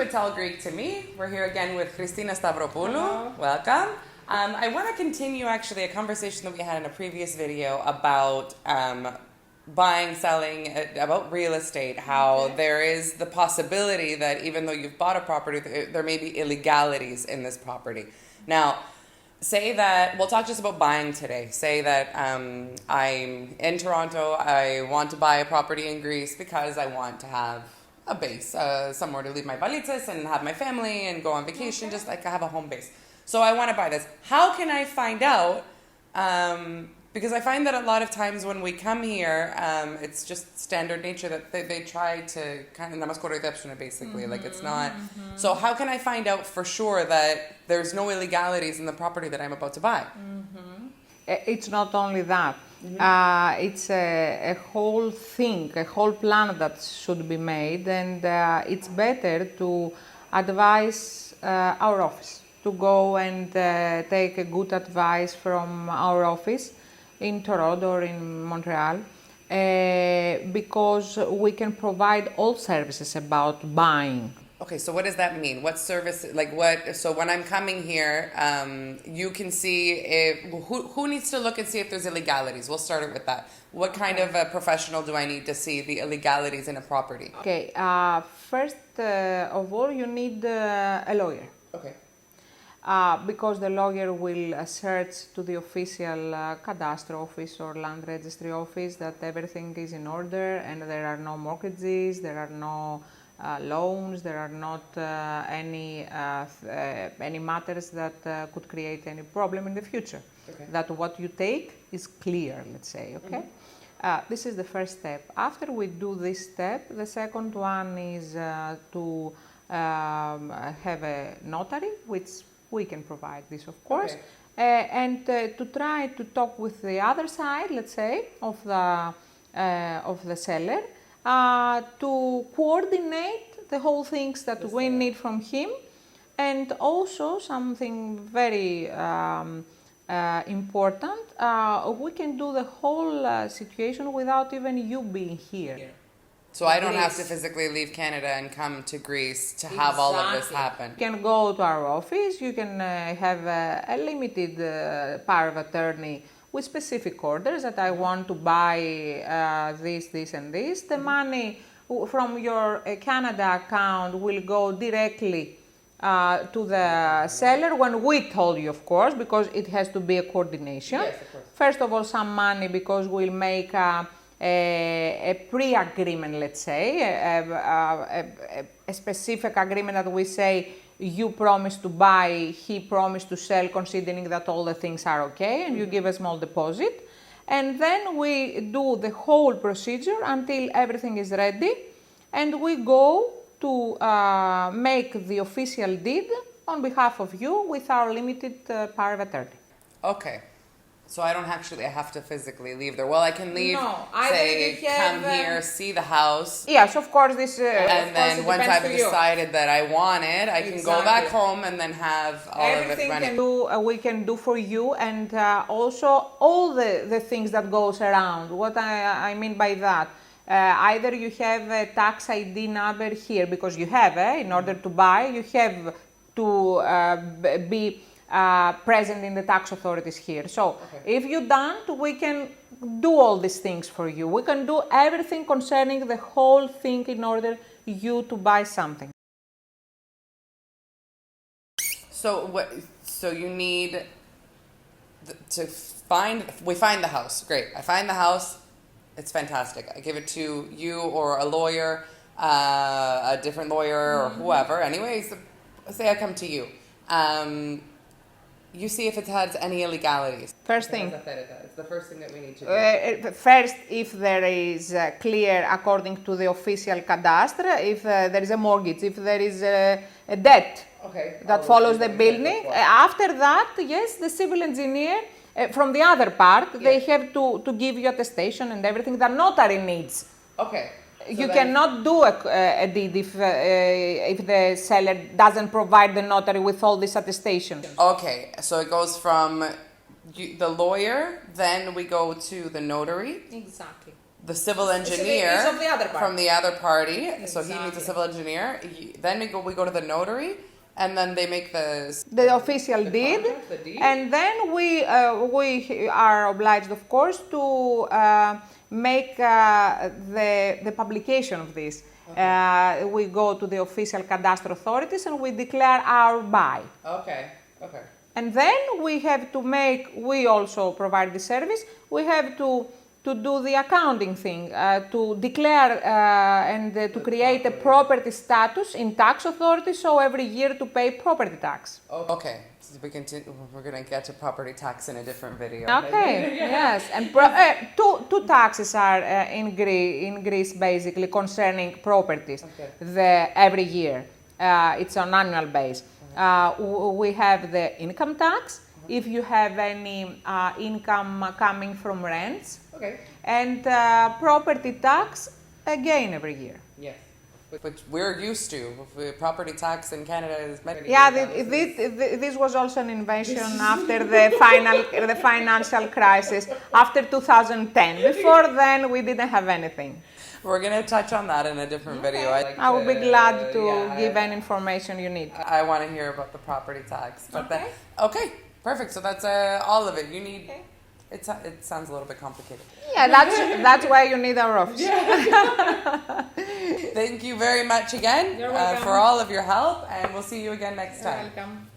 It's All Greek to Me. We're here again with Christina Stavropoulou. Hello. Welcome. I want to continue actually a conversation that we had in a previous video about buying, selling, about real estate, how there is the possibility that even though you've bought a property, there may be illegalities in this property. Now, say that, we'll talk just about buying today. Say that I'm in Toronto, I want to buy a property in Greece because I want to have a base, somewhere to leave my valises and have my family and go on vacation, just like I have a home base. So I want to buy this. How can I find out? Because I find that a lot of times when we come here, it's just standard nature that they try to kind of namaskoridepsune basically. Like it's not. So how can I find out for sure that there's no illegalities in the property that I'm about to buy? It's not only that. It's a whole thing, a whole plan that should be made, and it's better to advise our office, to go and take a good advice from our office in Toronto or in Montreal, because we can provide all services about buying. Okay, so what does that mean? What service, like what, so when I'm coming here, you can see if, who needs to look and see if there's illegalities? We'll start it with that. What kind of a professional do I need to see the illegalities in a property? Okay, first of all, you need a lawyer. Okay. Because the lawyer will search to the official cadastre office or land registry office that everything is in order and there are no mortgages, there are no loans, there are not any matters that could create any problem in the future. Okay. That what you take is clear, let's say, okay? This is the first step. After we do this step, the second one is to have a notary, which we can provide this, of course, and to try to talk with the other side, let's say, of the seller, to coordinate the whole things that we need from him, and also something very important, we can do the whole situation without even you being here. So I don't have to physically leave Canada and come to Greece to have all of this happen. You can go to our office, you can have a limited power of attorney with specific orders that I want to buy this, this and this. The money from your Canada account will go directly to the seller when we told you, of course, because it has to be a coordination. Yes, of course. First of all, some money because we'll make a pre-agreement, let's say, a specific agreement that we say you promise to buy, he promised to sell, considering that all the things are okay, and you give a small deposit. And then we do the whole procedure until everything is ready, and we go to make the official deed on behalf of you with our limited power of attorney. Okay. So I don't actually have to physically leave there. Well, I can leave, No, say, come here, see the house. Yes, of course, this... and then once I've decided that I want it, I can go back home and then have all of it running. We can do for you, and also all the things that goes around. What I mean by that, either you have a tax ID number here, because you have, in order to buy, you have to be present in the tax authorities here. So if you don't, we can do all these things for you. We can do everything concerning the whole thing in order you to buy something. So you need we find the house. Great. I find the house. It's fantastic. I give it to you or a lawyer, a different lawyer or whoever. Anyways, say I come to you. You see if it has any illegalities. First thing. It's the first thing that we need to do. First, if there is clear, according to the official cadastre, if there is a mortgage, if there is a debt that follows the building. After that, yes, the civil engineer, from the other part, they have to give you attestation and everything that notary needs. Okay. You cannot do a deed if the seller doesn't provide the notary with all this attestation. Okay, so it goes from the lawyer, then we go to the notary. Exactly. the civil engineer is of the other party. from the other party. So he needs a Exactly. civil engineer. Then we go to the notary, and then they make the official deed, contract, the deed. and then we are obliged, of course, to make the publication of this. We go to the official cadastral authorities and we declare our buy. Okay. Okay. And then we have to make, we also provide the service, we have to do the accounting thing, to declare and to create a property status in tax authorities, so every year to pay property tax. Okay. So we're going to get to property tax in a different video. Okay, yes. And two taxes are in Greece basically concerning properties every year. It's on annual base. We have the income tax, if you have any income coming from rents, and property tax again every year. Yes. Which we're used to. Property tax in Canada is many. Yeah, this was also an invention after the financial crisis, after 2010. Before then, we didn't have anything. We're going to touch on that in a different video. I will be glad to give any information you need. I want to hear about the property tax. But okay, perfect. So that's all of it. You need. It sounds a little bit complicated. Yeah, that's why you need our office. Thank you very much again You're welcome. for all of your help, and we'll see you again next time. Welcome.